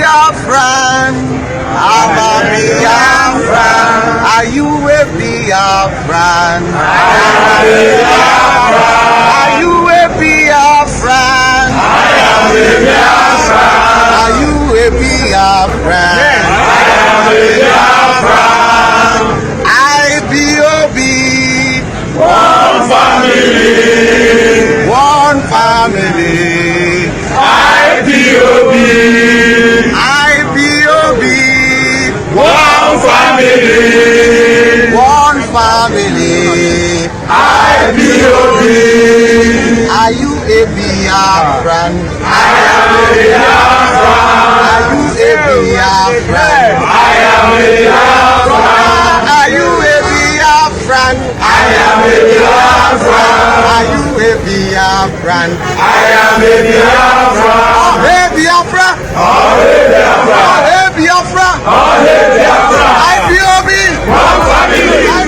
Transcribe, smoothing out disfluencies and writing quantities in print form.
Biafran? I'm a Biafran. Are you a Biafran? Are you a Biafran? Are you a Biafran? IPOB, One family, one family. IPOB, IPOB, one family, one family. IPOB. Are you a Biafran? I am a Biafran. Are you a Biafran? I am a Biafran. Are you a Biafran? I am a Biafran. Are you a Biafran? I am a Biafran. Hey Biafra! Hey Biafra. Hey Biafra! Hey Biafra. IPOB! One family.